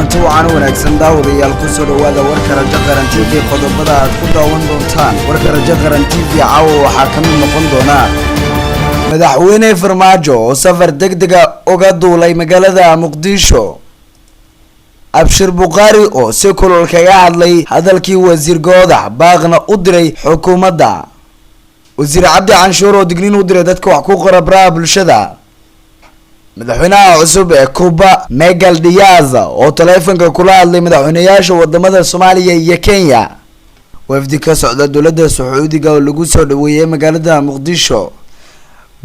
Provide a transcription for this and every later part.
kulanti wacan wanaagsan daawadayaal ku soo dhawaada warka rajo qaran TV qodobada aad ku daawan doontaan warka rajo qaran TV caawa waxa ka mid noqon doona madaxweyne Farmaajo oo safar degdeg ah uga duulay magaalada Muqdisho Abshir Buqaari oo si kulul kaga hadlay hadalkii wasiir Goodax baaqna u diray xukuumadda wasiir Cabdi Canshuur oo digniin u diray dadka wax ku qora baraha bulshada madaxweynaha cusub ee Cuba Miguel Diaz oo teleefanka kula hadlay madaxweynayaasha wadamada Soomaaliya iyo Kenya wafdi ka socda dowladda Sacuudiga oo lagu soo dhaweeyay magaalada Muqdisho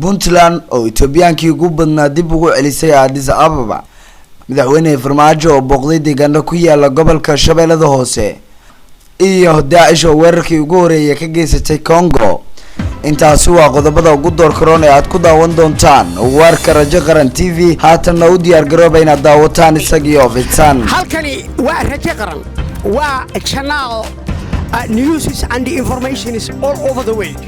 Puntland oo Ethiopiankii ugu badnaa dib ugu celisay Addis Ababa madaxweyne Farmaajo oo booqday deegaano ku yaala gobolka Shabeellada Hoose iyo Daesh oo weerarkii ugu horeeyay ka geysatay Congo intaas waa qodobada ugu door karoon ee aad ku daawan doontaan warka rajo qaran TV haatan u diyaar garooba inaad daawataan isagii oo fidsan halkani waa rajo qaran waa channel news and information is all over the world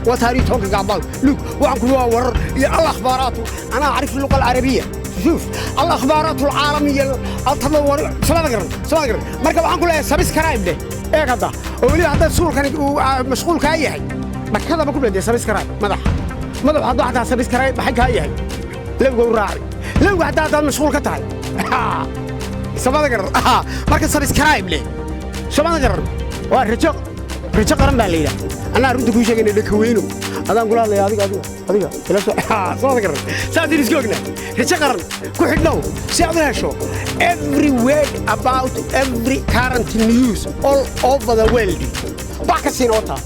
what are you talking about look وعنكم ورر يا الأخبارات أنا أعرف اللغة العربية شوف الأخبارات العالمية التطور سلام مركب عنكم لا سبسكرايب ده إيه كذا ولي هذا الصور كان مشغول كأي حاجة هذا بقول بدي سبسكرايب مدح هذا واحد سبسكرايب حق هاي لو راعي لو هذا مشغول كتاعي سبحان الله مركب سبسكرايب ليه سبحان الله ورجع قرن بالله أنا أريد كل شيء إني كوينه هذا أقول الله هذيك لا سبحان الله سادين سكوكنا رجع قرن كل حد نو سأقولها شو every word about every current news all over the world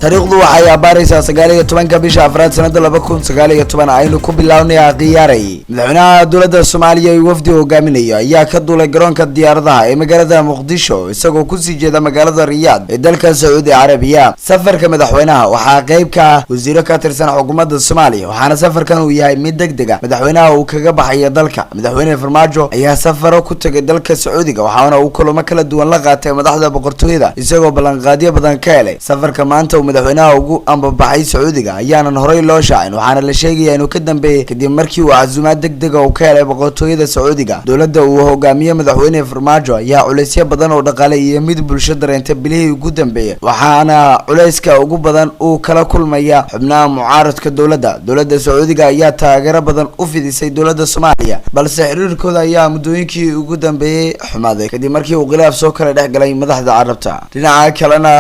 taariikhdu waxay abaaraysaa 19 bisha Afraad sanada 2019 aynu ku bilawnay qiyaaray madaxweynaha dowladda Soomaaliya iyo wafdi hogaaminaya ayaa ka duulay garoonka diyaaradaha ee magaalada Muqdisho isagoo ku sii jeeda magaalada Riyadh ee dalka Sacuudi Carabiya safarka madaxweynaha waxaa qayb ka ah wasiiro ka tirsan xukuumadda Soomaaliya waxaana safarkan uu yahay mid degdeg ah madaxweynaha uu kaga baxay dalka madaxweyne Farmaajo ayaa safaro ku tagay dalka Sacuudiga waxaana uu kulamo kala duwan la qaatay madaxda boqortooyada isagoo ballanqaadyo badan ka helay safarka maanta uu madaxweynaha ugu ambabaxay Sacuudiga ayaana horey loo shaacin waxaana la sheegay inuu ka dambeeyay kadib markii uu casuumaad degdeg ah ka helay boqortooyada Sacuudiga dowladda uu hogaamiyo madaxweyne Farmaajo ayaa culeysyo badan oo dhaqaale iyo mid bulsho dareentay bilihii ugu dambeeyay waxaana culeyska ugu badan uu kala kulmaya xubnaha mucaaradka dowladda Sacuudiga ayaa taageero badan u fidisay dowladda Soomaaliya balse xiriirkooda ayaa muddooyinkii ugu dambeeyay xumaaday kadib markii uu khilaaf soo kala dhexgalay madaxda Carabta dhinaca kalena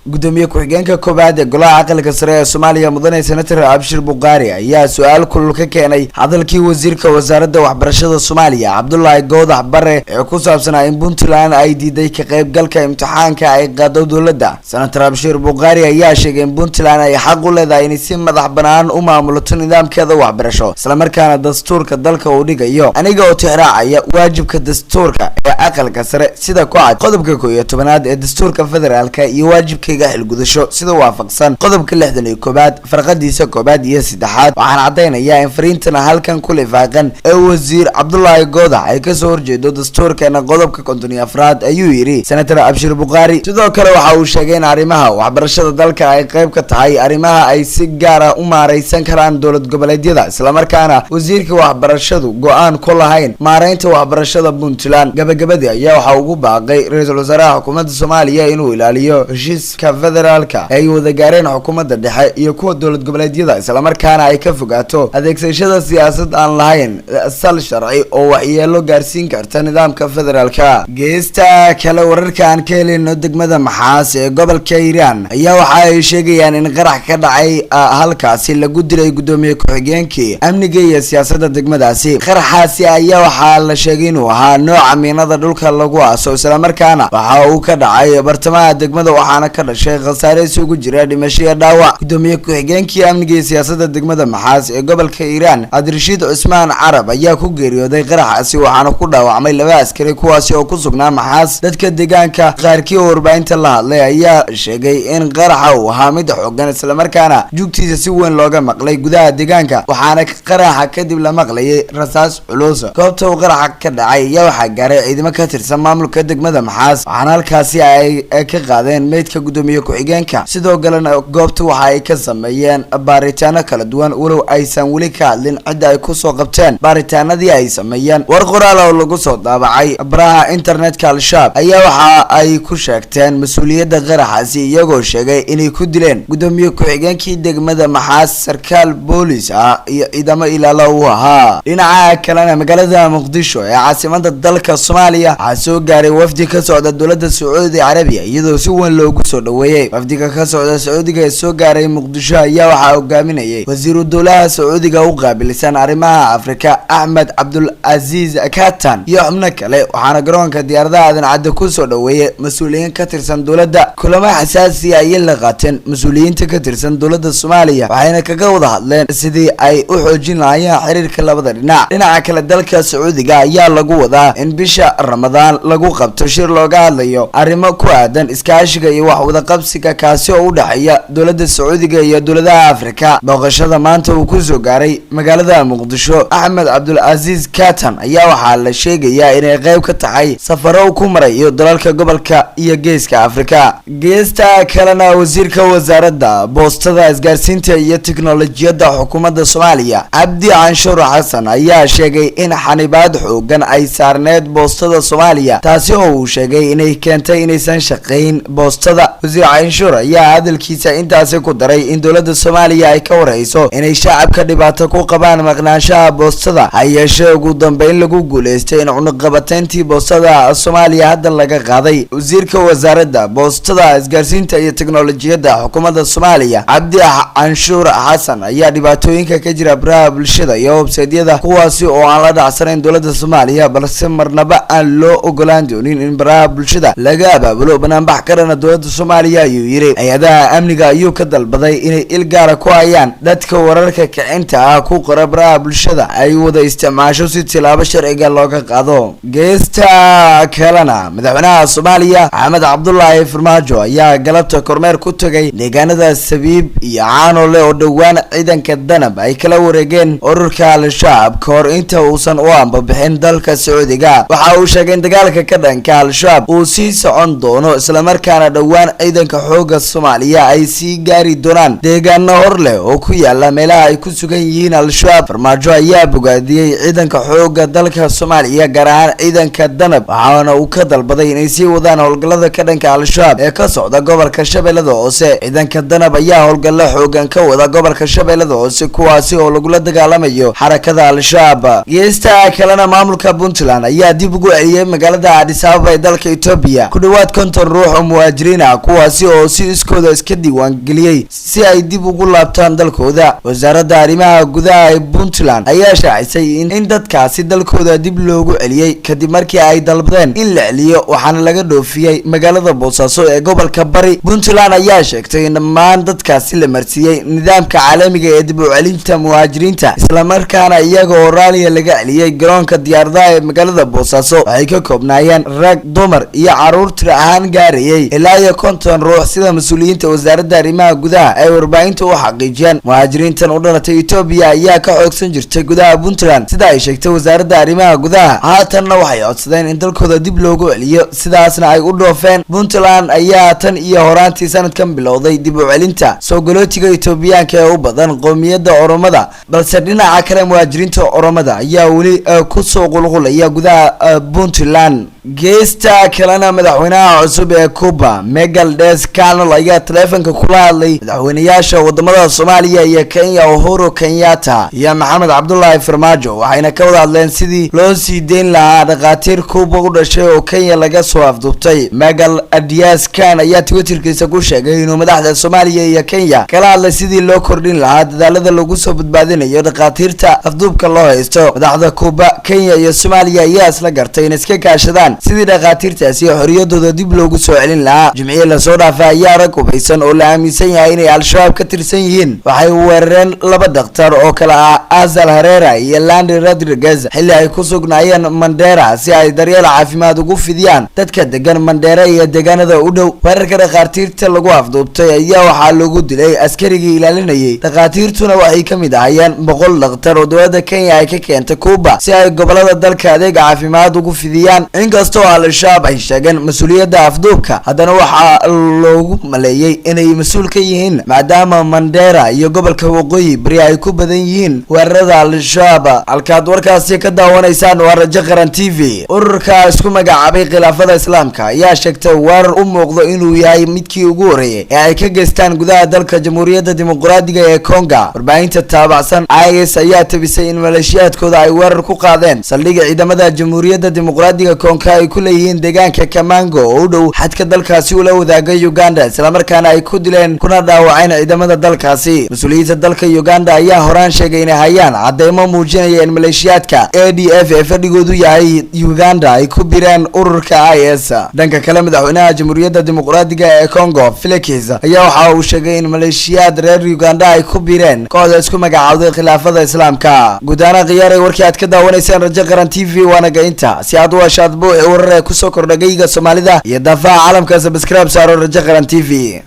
gudoomiye ku-xigeenka koobaad ee golaha aqalka sare ee Soomaaliya mudane senator Abshir Buqaari ayaa su'aal kulul ka keenay hadalkii wasiirka wasaaradda waxbarashada Soomaaliya Cabdullaahi Goodax Bare ee ku saabsanaa in Puntland ay diiday ka qaybgalka imtixaanka ay qaado dowladda senator Abshir Buqaari ayaa sheegay in Puntland ay xaq u leedahay in si madax bannaan u maamulato nidaamkeeda waxbarasho isla markaana dastuurka dalka uu dhigayo aniga oo tixraacaya waajibka dastuurka ee aqalka sare sida ku cad qodobka 11 ee dastuurka federaalka iyo waajibka gudasho sida waafaqsan qodobka 61 farqadiisa koobaad iyo 3 waxaan cadeynayaa in fariintana halkan ku lifaaqan ee wasiir Cabdullaahi Goodax ay ka soo horjeedo dastuurkeena qodobka 54 ayuu yiri senator Abshir Buqaari sidoo kale waxa uu sheegay in arrimaha waxbarashada dalka ay qayb ka tahay arrimaha ay si gaar ah u maareysan karaan dowlad goboleedyada isla markaana wasiirka waxbarashadu go'aan ku lahayn maareynta waxbarashada Puntland gabagabadii ayaa waxa ugu baaqay ra'iisul wasaaraha xukuumadda Soomaaliya inuu ilaaliyo heshiiska federaalka ay wada gaareen xukuumadda dhexe iyo kuwa dowlad goboleedyada isla markaana ay ka fogaato adeegsashada siyaasad aan lahayn sal sharci oo waxyeelo gaarsiin karta nidaamka federaalka geesta kale wararka aan ka helino degmada Maxaas ee gobolka Hiiraan ayaa waxa ay sheegayaan in qarax ka dhacay halkaasi lagu dilay gudoomiye ku-xigeenkii amniga iyo siyaasadda degmadaasi qaraxaasi ayaa waxa la sheegay inuu ahaa nooca miinada dhulka lagu aaso isla markaana waxa uu ka dhacay bartamaha degmada waxaana ka dhashay khasaare isugu jira dhimasho iyo dhaawac gudoomiye ku-xigeenkii amniga iyo siyaasadda degmada Maxaas ee gobolka Hiiraan Cabdirashiid Cusmaan Carab ayaa ku geeriyooday qaraxaasi waxaana ku dhaawacmay 2 askari kuwaasi oo ku sugnaa Maxaas dadka deegaanka qaarkii oo warbaahinta la hadlay ayaa sheegay in qaraxa uu ahaa mid xooggan isla markaana jugtiisa si weyn looga maqlay gudaha deegaanka waxaana qaraxa kadib la maqlayay rasaas culus goobta uu qaraxa ka dhacay ayaa waxa gaaray ciidamada ciidamo ka tirsan maamulka degmada Maxaas waxaana halkaasi ay ka qaadeen meydka gudoomiye ku-xigeenka sidoo kalena goobta waxa ay ka sameeyeen baaritaano kala duwan walow aysan weli ka hadlin cidda ay ku soo qabteen baaritaanadii ay sameeyeen war qoraal oo lagu soo daabacay baraha internetka al-shabaab ayaa waxa ay ku sheegteen mas'uuliyadda qaraxaasi iyagoo sheegay inay ku dileen gudoomiye ku-xigeenkii degmada Maxaas sarkaal boolis ah iyo ciidamo ilaalo u ahaa dhinaca kalena magaalada Muqdisho ee caasimadda dalka Soomaaliya waxaa soo gaaray wafdi ka socda dowladda Sacuudi Carabiya iyadoo si weyn loogu soo dhaweeyay wafdiga ka socda Sacuudiga ee soo gaaray Muqdisho ayaa waxa hogaaminayay wasiiru dowladda Sacuudiga u qaabilsan arrimaha Afrika Ahmed Abdul Aziz Katan iyo xubno kale waxaana garoonka diyaaradaha aadan cadde ku soo dhaweeyay mas'uuliyiin ka tirsan dowladda kulamo xasaasi ah ay la qaateen mas'uuliyiinta ka tirsan dowladda Soomaaliya waxayna kaga wada hadleen sidii ay u xoojin lahaayeen xiriirka labada dhinaca kale dalka Sacuudiga ayaa lagu wadaa in bisha Ramadaan lagu qabto shir looga hadlayo arrimo ku aadan iskaashiga iyo wax wada qabsiga kaasi oo u dhaxeeya dowladda Sacuudiga iyo dowladaha Afrika booqashada maanta uu ku soo gaaray magaalada Muqdisho Ahmed Abdul Aziz Katan ayaa waxaa la sheegayaa inay qayb ka tahay safaro ku marayo dalalka gobolka iyo geeska Afrika geesta kalena wasiirka wasaaradda boostada isgaarsiinta iyo tiknoolajiyadda xukuumadda Soomaaliya Abdi Canshuur Xasan ayaa sheegay in xanibaad xoogan ay saarneed boostada Soomaaliya taasi oo uu sheegay inay keentay inaysan shaqeyn boostada wasiir Canshuur ayaa hadalkiisa intaasi ku daray in dowladda Soomaaliya ay ka wareyso inay shacabka dhibaato ku qabaan maqnaanshaha boostada hayeeshee ugu dambeyn lagu guuleystay in cunaqabatayntii boostada Soomaaliya hadda laga qaaday wasiirka wasaaradda boostada isgaarsiinta iyo tiknoolajiyadda xukuumadda Soomaaliya Abdi Canshuur Xasan ayaa dhibaatooyinka ka jira baraha bulshada iyo website-yada kuwaasi oo aan la dhacsanayn dowladda Soomaaliya balse marnaba aan loo ogolaan doonin in baraha bulshada laga abaabulo banaanbax karana dowladda Soomaaliya ayuu yiri hay'adaha amniga ayuu ka dalbaday inay il gaar ku hayaan dadka wararka kicinta ah ku qora baraha bulshada ay wada isticmaasho si tilaabo sharciga looga qaado geesta kalena madaxweynaha Soomaaliya Axmed Cabdullaahi Farmaajo ayaa galabta kormeer ku tagay deegaanada Sabiib iyo Caanole oo dhawaan ciidanka Danab ay kala wareegeen ururka al-Shabaab kahor inta uusan u ambabixin dalka Sacuudiga waxa uu sheegay in dagaalka ka dhanka al-Shabaab uu sii socon doono isla markaana dhawaan ciidanka xoogga Soomaaliya ay sii gaari doonaan deegaano hor leh oo ku yaala meelaha ay ku sugan yihiin al-Shabaab Farmaajo ayaa bogaadiyay ciidanka xoogga dalka Soomaaliya gaar ahaan ciidanka Danab waxaana uu ka dalbaday inay sii wadaan howlgallada ka dhanka al-Shabaab ee ka socda gobolka Shabeellada Hoose ciidanka Danab ayaa howlgallo xoogan ka wada gobolka Shabeellada Hoose kuwaasi oo lagu dagaalamayo xarakada al-Shabaab geesta kalena maamulka Puntland ayaa dib ugu celiyay magaalada Addis Ababa ee dalka Ethiopia ku dhawaad 50 ruux oo muhaajiriin ah kuwaasi oo si iskooda iska diiwaan geliyay si ay dib ugu laabtaan dalkooda wasaaradda arrimaha gudaha ee Puntland ayaa shaacisay in dadkaasi dalkooda dib loogu celiyay kadib markii ay dalbadeen in la celiyo waxaana laga dhoofiyay magaalada Boosaaso ee gobolka Bari Puntland ayaa sheegtay in dhammaan dadkaasi la marsiiyay nidaamka caalamiga ee dib u celinta muhaajiriinta isla markaana iyaga oo raaliya laga celiyay garoonka diyaaradaha ee magaalada Boosaaso waxay ka koobnaayeen rag dumar iyo caruur tir ahaan gaarayay ilaa 50 ruux sida mas'uuliyiinta wasaaradda arrimaha gudaha ay warbaahinta u xaqiijiyeen muhaajiriintan u dhalatay Ethiopia ayaa ka xoogsan jirtay gudaha Puntland sida ay sheegtay wasaaradda arrimaha gudaha haatanna waxay codsadeen in dalkooda dib loogu celiyo sidaasna ay u dhoofeen Puntland ayaa tan iyo horaantii sanadkan bilowday dib u celinta soo galootiga Ethioopiyaanka ee u badan qoomiyadda Oromada balse dhinaca kale muhaajiriinta Oromada ayaa weli ku soo qulqulaya gudaha Puntland geesta kalena madaxweynaha cusub ee Cuba Miguel Diaz-Canel ayaa teleefanka kula hadlay madaxweynayaasha wadamada Soomaaliya iyo Kenya Uhuru Kenyatta iyo Maxamed Cabdullaahi Farmaajo waxayna ka wada hadleen sidii loo sii deyn lahaa dhaqaatiir Cuba u dhashay oo Kenya laga soo afduubtay Miguel Diaz-Canel ayaa Twitterkiisa ku sheegay inuu madaxda Soomaaliya iyo Kenya kala hadlay sidii loo kordhin lahaa dadaalada lagu soo badbaadinayo dhaqaatiirta afduubka loo haysto madaxda Cuba Kenya iyo Soomaaliya ayaa isla gartay in iska kaashadaan sidii dhaqaatiirtaasi xorriyadooda dib loogu soo celin lahaa jimciye la soo dhaafay ayaa rag hubeysan oo la aaminsan yahay inay al-Shabaab ka tirsan yihiin waxay weerareen laba dhakhtar oo kala ah Azal Herrera iyo Landy Rodriguez xilli ay ku sugnaayeen Mandera si ay daryeel caafimaad ugu fidiyaan dadka degan Mandera iyo deegaanada u dhow weerarka dhaqaatiirta lagu afduubtay ayaa waxaa lagu dilay askarigii ilaalinayay dhaqaatiirtuna waxay ka mid ahaayeen 100 dhakhtar oo dowladda Kenya ay ka keentay Cuba si ay gobolada dalka adeeg caafimaad ugu fidiyaan. Inkastoo al-shabaab ay sheegeen mas'uuliyadda afduubka, haddana waxaa loogu maleeyay inay mas'uul ka yihiin maadaama Mandera iyo gobolka Waqooyi Bari ay ku badan yihiin weerarada al-shabaab. halkaad warkaasi ka daawanaysaan waa Rajo Qaran TV. ururka isku magacaabay khilaafada islaamka ayaa sheegtay weerar u muuqdo inuu yahay midkii ugu horeeyay ee ay ka geystaan gudaha dalka Jamhuuriyadda Dimuqraadiga ee Kongo. warbaahinta taabacsan IS ayaa tabisay in maleeshiyaadkooda ay weerar ku qaadeen saldhigga ciidamada Jamhuuriyadda Dimuqraadiga Kongo ay ku leeyihiin deegaanka Kamango oo u dhow xadka dalkaasi ula wadaaga Uganda, isla markaana ay ku dileen kuna dhaawaceen ciidamada dalkaasi. mas'uuliyiinta dalka Uganda ayaa horaan sheegay inay hayaan cadeymo muujinaya in maleeshiyaadka ADF ee fadhigoodu yahay Uganda ay ku bireen ururka IS. dhanka kale madaxweynaha Jamhuuriyadda Dimuqraadiga ee Kongo Felix ayaa waxa uu sheegay in maleeshiyaad reer Uganda ay ku bireen kooxda isku magacaawday khilaafada islaamka. gudaana qiyaaray warkii aad ka daawanaysaan Rajo Qaran TV waana gainta. si aad u heshaad buuxi warar ku soo kordhagayga Soomaalida iyo daafaha caalamka, subscribe saaro Rajo Qaran TV.